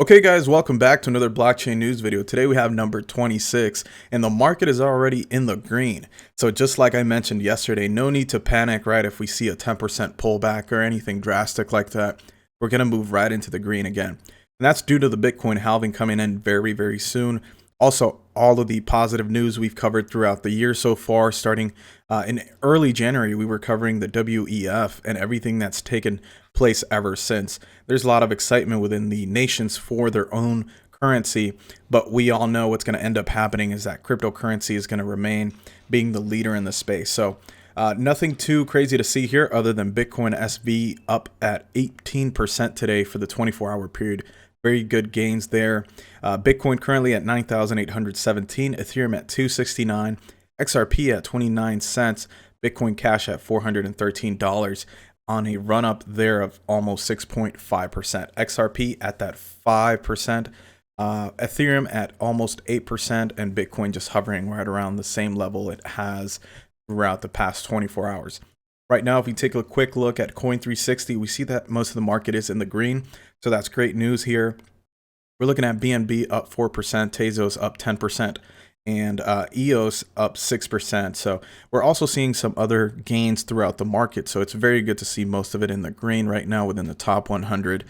Okay guys, welcome back to another blockchain news video. Today we have number 26 and the market is already in the green. So just like I mentioned yesterday, no need to panic, right? If we see a 10% pullback or anything drastic like that, we're going to move right into the green again. And that's due to the Bitcoin halving coming in very, very soon. Also, all of the positive news we've covered throughout the year so far, starting in early January, we were covering the WEF and everything that's taken place ever since. There's a lot of excitement within the nations for their own currency, but we all know what's going to end up happening is that cryptocurrency is going to remain being the leader in the space. So nothing too crazy to see here other than Bitcoin SV up at 18% today for the 24-hour period. Very good gains there. Bitcoin currently at 9,817, Ethereum at 269, XRP at 29 cents, Bitcoin Cash at $413 on a run up there of almost 6.5%. XRP at that 5%, Ethereum at almost 8%, and Bitcoin just hovering right around the same level it has throughout the past 24 hours. Right now, if we take a quick look at Coin360, we see that most of the market is in the green. So that's great news here. We're looking at BNB up 4%, Tezos up 10%, and EOS up 6%. So we're also seeing some other gains throughout the market. So it's very good to see most of it in the green right now within the top 100.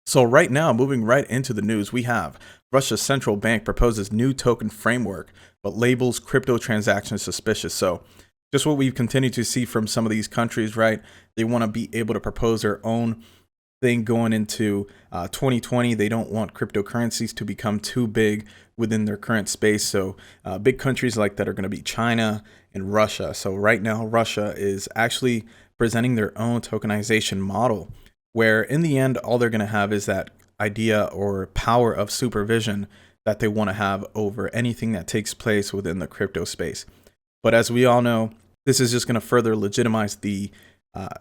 So right now, moving right into the news, we have Russia's central bank proposes new token framework, but labels crypto transactions suspicious. So just what we've continued to see from some of these countries, right? They want to be able to propose their own thing going into 2020. They don't want cryptocurrencies to become too big within their current space. So big countries like that are going to be China and Russia. So right now, Russia is actually presenting their own tokenization model, where in the end, all they're going to have is that idea or power of supervision that they want to have over anything that takes place within the crypto space. But as we all know, this is just going to further legitimize the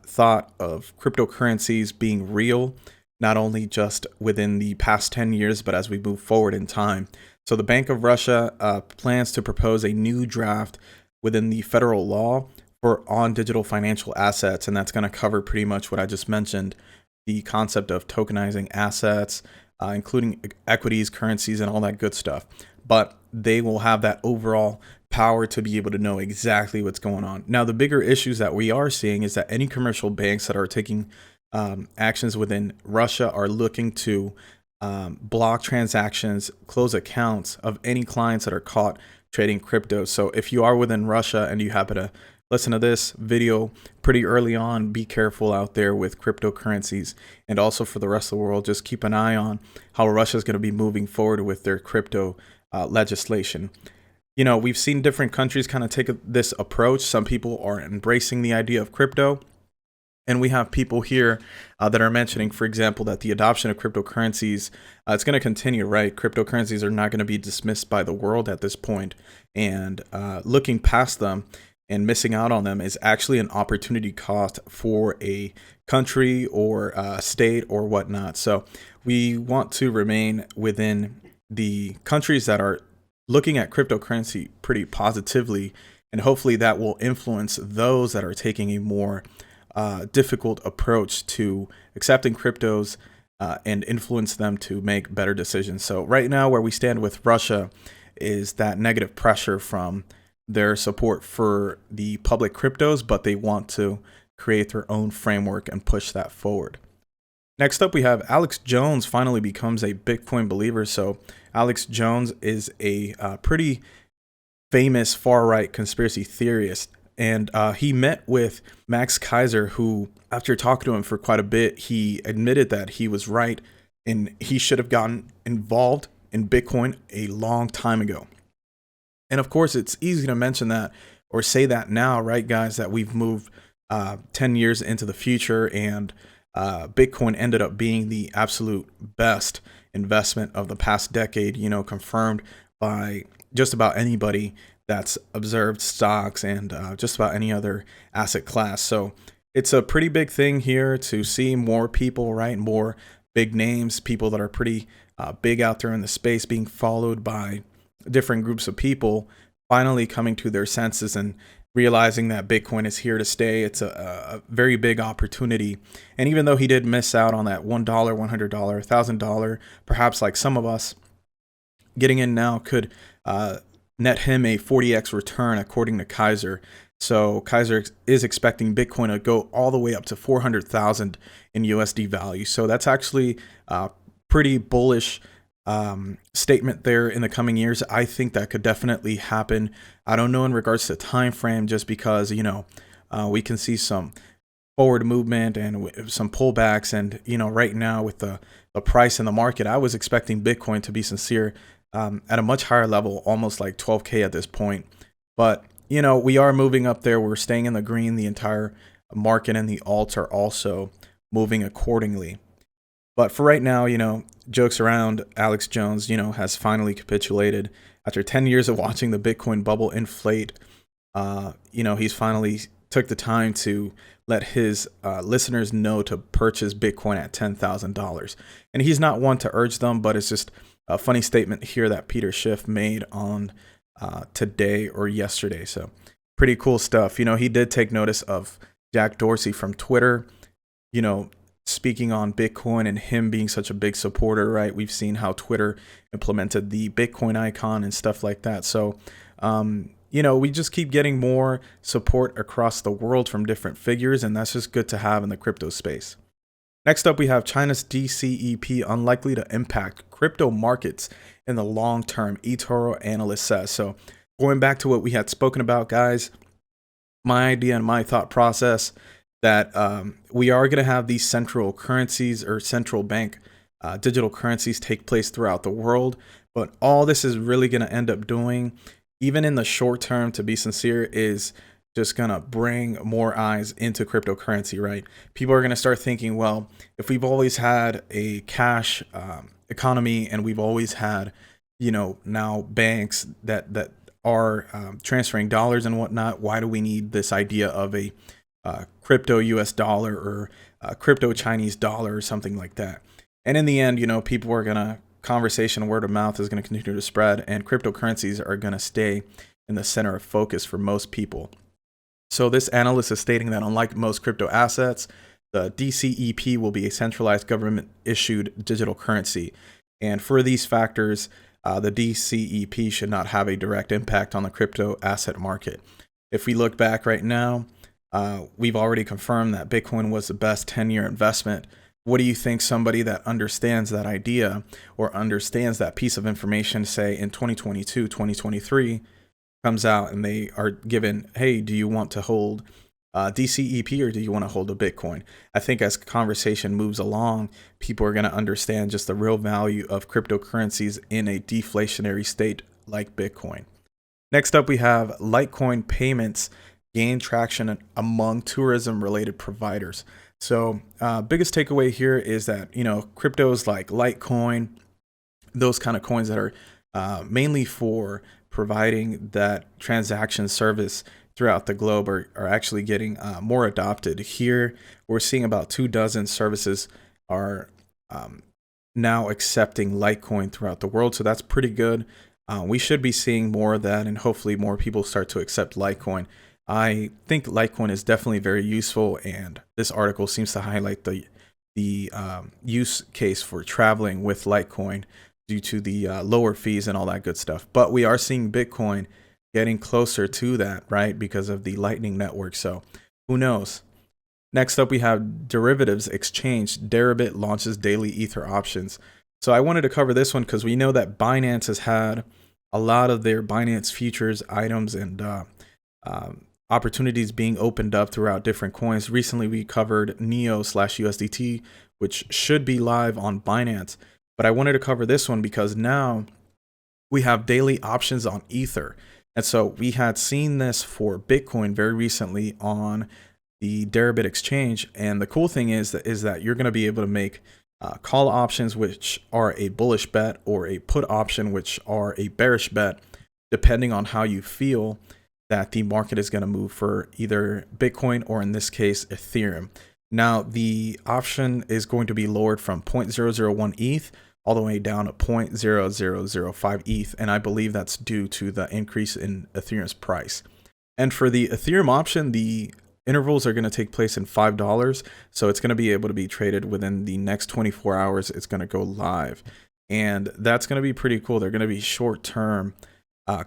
thought of cryptocurrencies being real, not only just within the past 10 years, but as we move forward in time. So the Bank of Russia plans to propose a new draft within the federal law for on digital financial assets, and that's going to cover pretty much what I just mentioned, the concept of tokenizing assets, including equities, currencies, and all that good stuff. But they will have that overall power to be able to know exactly what's going on. Now, the bigger issues that we are seeing is that any commercial banks that are taking actions within Russia are looking to block transactions, close accounts of any clients that are caught trading crypto. So if you are within Russia and you happen to listen to this video pretty early on, be careful out there with cryptocurrencies. And also for the rest of the world, just keep an eye on how Russia is going to be moving forward with their crypto legislation. You know, we've seen different countries kind of take this approach. Some people are embracing the idea of crypto. And we have people here that are mentioning, for example, that the adoption of cryptocurrencies, it's going to continue, right? Cryptocurrencies are not going to be dismissed by the world at this point. And looking past them and missing out on them is actually an opportunity cost for a country or a state or whatnot. So we want to remain within the countries that are looking at cryptocurrency pretty positively, and hopefully that will influence those that are taking a more difficult approach to accepting cryptos and influence them to make better decisions. So right now where we stand with Russia is that negative pressure from their support for the public cryptos, but they want to create their own framework and push that forward. Next up, we have Alex Jones finally becomes a Bitcoin believer. So Alex Jones is a pretty famous far-right conspiracy theorist. And he met with Max Kaiser, who, after talking to him for quite a bit, he admitted that he was right and he should have gotten involved in Bitcoin a long time ago. And of course, it's easy to mention that or say that now, right, guys, that we've moved 10 years into the future and Bitcoin ended up being the absolute best investment of the past decade, you know, confirmed by just about anybody that's observed stocks and just about any other asset class. So it's a pretty big thing here to see more people, right? More big names, people that are pretty big out there in the space being followed by different groups of people finally coming to their senses and realizing that Bitcoin is here to stay. It's a very big opportunity. And even though he did miss out on that $1, $100, $1,000, perhaps like some of us, getting in now could net him a 40x return according to Kaiser. So Kaiser is expecting Bitcoin to go all the way up to 400,000 in USD value. So that's actually a pretty bullish statement there in the coming years. I think that could definitely happen. I don't know in regards to time frame, just because, we can see some forward movement and some pullbacks. And, right now with the price in the market, I was expecting Bitcoin to be sincere at a much higher level, almost like 12K at this point. But, we are moving up there. We're staying in the green. The entire market and the alts are also moving accordingly. But for right now, jokes around, Alex Jones, has finally capitulated after 10 years of watching the Bitcoin bubble inflate. He's finally took the time to let his listeners know to purchase Bitcoin at $10,000. And he's not one to urge them, but it's just a funny statement here that Peter Schiff made on today or yesterday. So pretty cool stuff. He did take notice of Jack Dorsey from Twitter, speaking on Bitcoin and him being such a big supporter, right? We've seen how Twitter implemented the Bitcoin icon and stuff like that. So, we just keep getting more support across the world from different figures, and that's just good to have in the crypto space. Next up, we have China's DCEP unlikely to impact crypto markets in the long term, eToro analyst says. So going back to what we had spoken about, guys, my idea and my thought process that we are going to have these central currencies or central bank digital currencies take place throughout the world. But all this is really going to end up doing, even in the short term, to be sincere, is just going to bring more eyes into cryptocurrency, right? People are going to start thinking, well, if we've always had a cash economy and we've always had, now banks that are transferring dollars and whatnot, why do we need this idea of a crypto US dollar or crypto Chinese dollar or something like that? And in the end, people are going to, conversation, word of mouth is going to continue to spread, and cryptocurrencies are going to stay in the center of focus for most people. So this analyst is stating that unlike most crypto assets, the DCEP will be a centralized government issued digital currency. And for these factors, the DCEP should not have a direct impact on the crypto asset market. If we look back right now, we've already confirmed that Bitcoin was the best 10-year investment. What do you think somebody that understands that idea or understands that piece of information, say in 2022, 2023, comes out and they are given, hey, do you want to hold DCEP or do you want to hold a Bitcoin? I think as conversation moves along, people are going to understand just the real value of cryptocurrencies in a deflationary state like Bitcoin. Next up, we have Litecoin Payments gain traction among tourism-related providers. So biggest takeaway here is that, cryptos like Litecoin, those kind of coins that are mainly for providing that transaction service throughout the globe are actually getting more adopted. Here, we're seeing about 24 services are now accepting Litecoin throughout the world. So that's pretty good. We should be seeing more of that, and hopefully more people start to accept Litecoin. I think Litecoin is definitely very useful, and this article seems to highlight the use case for traveling with Litecoin due to the lower fees and all that good stuff. But we are seeing Bitcoin getting closer to that, right, because of the Lightning Network. So who knows? Next up, we have derivatives exchange. DARAB launches daily Ether options. So I wanted to cover this one because we know that Binance has had a lot of their Binance futures items and opportunities being opened up throughout different coins. Recently, we covered NEO/USDT, which should be live on Binance. But I wanted to cover this one because now we have daily options on Ether. And so we had seen this for Bitcoin very recently on the DARAB exchange. And the cool thing is that you're going to be able to make call options, which are a bullish bet, or a put option, which are a bearish bet, depending on how you feel that the market is going to move for either Bitcoin or, in this case, Ethereum. Now, the option is going to be lowered from 0.001 ETH all the way down to 0.0005 ETH, and I believe that's due to the increase in Ethereum's price. And for the Ethereum option, the intervals are going to take place in $5. So it's going to be able to be traded within the next 24 hours. It's going to go live. And that's going to be pretty cool. They're going to be short-term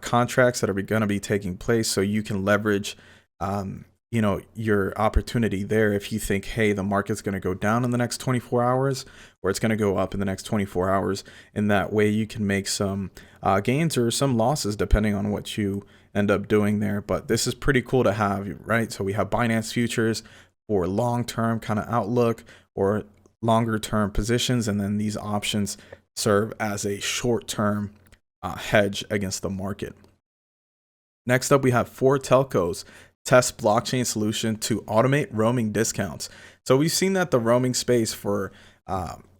contracts that are going to be taking place. So you can leverage, your opportunity there if you think, hey, the market's going to go down in the next 24 hours or it's going to go up in the next 24 hours. And that way you can make some gains or some losses depending on what you end up doing there. But this is pretty cool to have, right? So we have Binance futures for long-term kind of outlook or longer term positions. And then these options serve as a short-term hedge against the market. Next up, we have 4 telcos test blockchain solution to automate roaming discounts. So we've seen that the roaming space for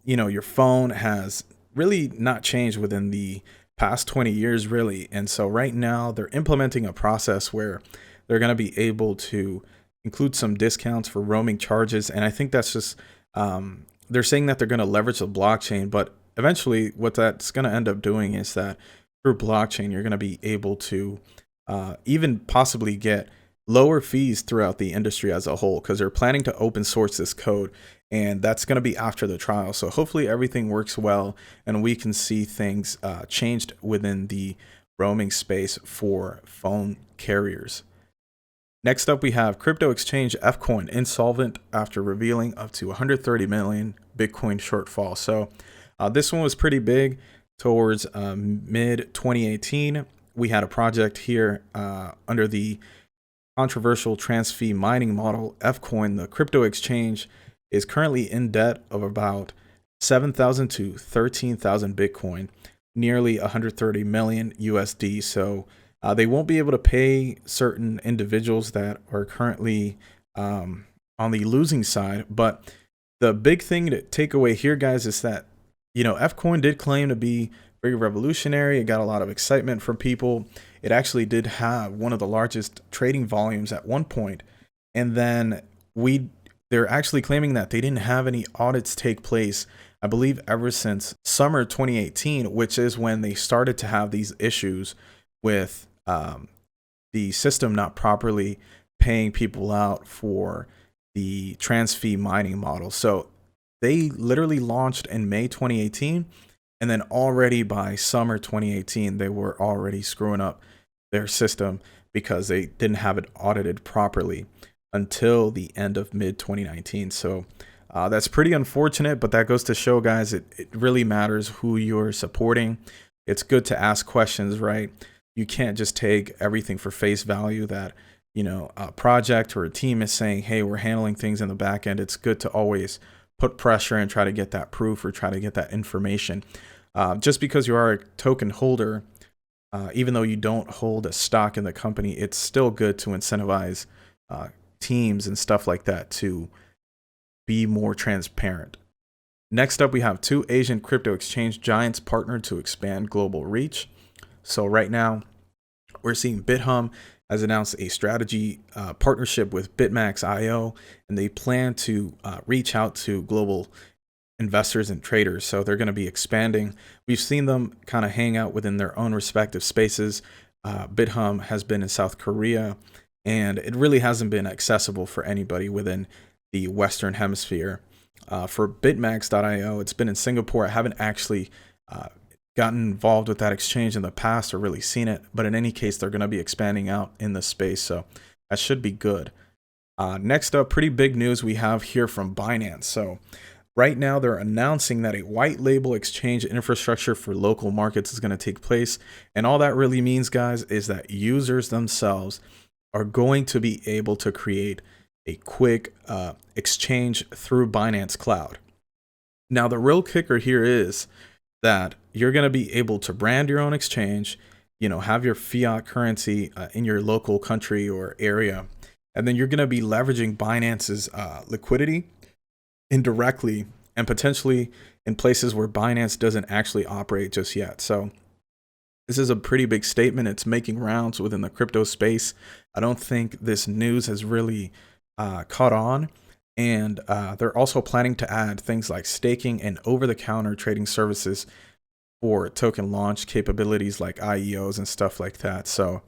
your phone has really not changed within the past 20 years, really. And so right now they're implementing a process where they're going to be able to include some discounts for roaming charges. And I think that's just they're saying that they're going to leverage the blockchain, but eventually what that's going to end up doing is that through blockchain, you're going to be able to even possibly get lower fees throughout the industry as a whole, because they're planning to open source this code, and that's going to be after the trial. So hopefully everything works well and we can see things changed within the roaming space for phone carriers. Next up, we have crypto exchange FCoin Insolvent after revealing up to 130 million Bitcoin shortfall. So this one was pretty big towards mid 2018. We had a project here under the controversial trans-fee mining model. FCoin, the crypto exchange, is currently in debt of about 7,000 to 13,000 Bitcoin, nearly 130 million USD. So they won't be able to pay certain individuals that are currently on the losing side. But the big thing to take away here, guys, is that FCoin did claim to be very revolutionary. It got a lot of excitement from people. It actually did have one of the largest trading volumes at one point. And then they're actually claiming that they didn't have any audits take place, I believe, ever since summer 2018, which is when they started to have these issues with the system not properly paying people out for the trans-fee mining model. So they literally launched in May 2018. And then already by summer 2018, they were already screwing up their system because they didn't have it audited properly until the end of mid 2019. So that's pretty unfortunate, but that goes to show, guys, it really matters who you're supporting. It's good to ask questions, right? You can't just take everything for face value that, a project or a team is saying, hey, we're handling things in the back end. It's good to always put pressure and try to get that proof or try to get that information. Just because you are a token holder, even though you don't hold a stock in the company, it's still good to incentivize teams and stuff like that to be more transparent. Next up, we have 2 Asian crypto exchange giants partnered to expand global reach. So right now, we're seeing BitHum has announced a strategy partnership with BitMEX and they plan to reach out to global investors and traders. So they're going to be expanding. We've seen them kind of hang out within their own respective spaces. BitHum has been in South Korea, and it really hasn't been accessible for anybody within the Western Hemisphere. For BitMEX it's been in Singapore. I haven't actually gotten involved with that exchange in the past or really seen it, but in any case, they're going to be expanding out in the space, so that should be good. Next up, pretty big news we have here from Binance. So right now they're announcing that a white label exchange infrastructure for local markets is going to take place, and all that really means, guys, is that users themselves are going to be able to create a quick exchange through Binance Cloud. Now, the real kicker here is that you're going to be able to brand your own exchange, have your fiat currency in your local country or area, and then you're going to be leveraging Binance's liquidity indirectly and potentially in places where Binance doesn't actually operate just yet. So this is a pretty big statement. It's making rounds within the crypto space. I don't think this news has really caught on. And they're also planning to add things like staking and over-the-counter trading services for token launch capabilities like IEOs and stuff like that. So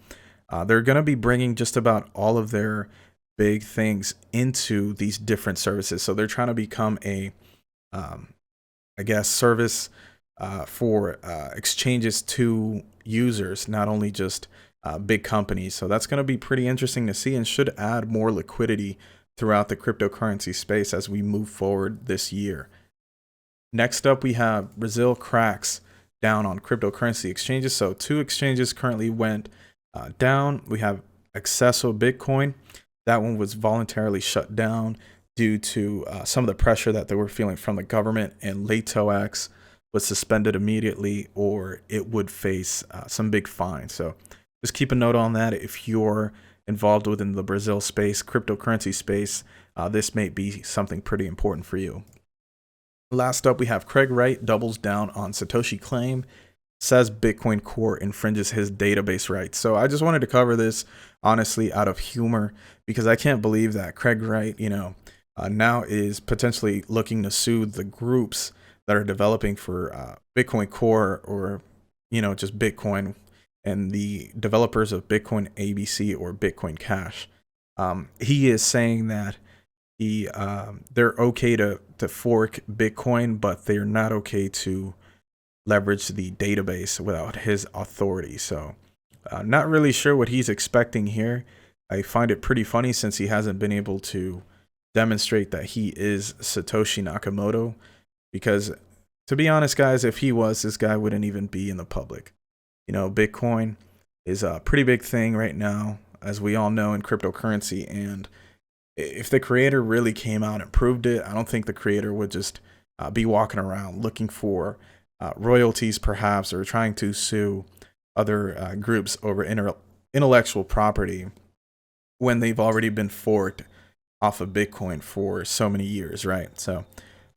They're going to be bringing just about all of their big things into these different services. So they're trying to become a, I guess, service for exchanges to users, not only just big companies. So that's going to be pretty interesting to see and should add more liquidity throughout the cryptocurrency space as we move forward this year. Next up, we have Brazil cracks down on cryptocurrency exchanges. So 2 exchanges currently went down. We have Accesso Bitcoin. That one was voluntarily shut down due to some of the pressure that they were feeling from the government, and Litecoin was suspended immediately or it would face some big fines. So just keep a note on that. If you're involved within the Brazil space, cryptocurrency space, this may be something pretty important for you. Last up, we have Wright doubles down on Satoshi claim, says Bitcoin Core infringes his database rights. So I just wanted to cover this honestly out of humor, because I can't believe that Wright, now is potentially looking to sue the groups that are developing for Bitcoin Core, or just Bitcoin, and the developers of Bitcoin ABC or Bitcoin Cash. He is saying that they're okay to fork Bitcoin, but they're not okay to leverage the database without his authority. So not really sure what he's expecting here. I find it pretty funny since he hasn't been able to demonstrate that he is Satoshi Nakamoto, because to be honest, guys, if he was, this guy wouldn't even be in the public. Bitcoin is a pretty big thing right now, as we all know, in cryptocurrency, and if the creator really came out and proved it, I don't think the creator would just be walking around looking for royalties perhaps, or trying to sue other groups over intellectual property when they've already been forked off of Bitcoin for so many years, right? So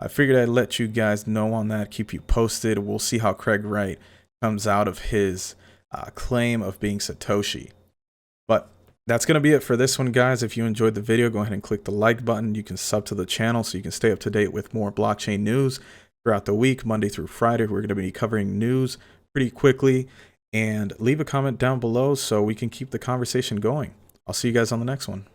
I figured I'd let you guys know on that, keep you posted. We'll see how Wright comes out of his claim of being Satoshi. But that's going to be it for this one, guys. If you enjoyed the video, go ahead and click the like button. You can sub to the channel so you can stay up to date with more blockchain news throughout the week, Monday through Friday. We're going to be covering news pretty quickly. And leave a comment down below so we can keep the conversation going. I'll see you guys on the next one.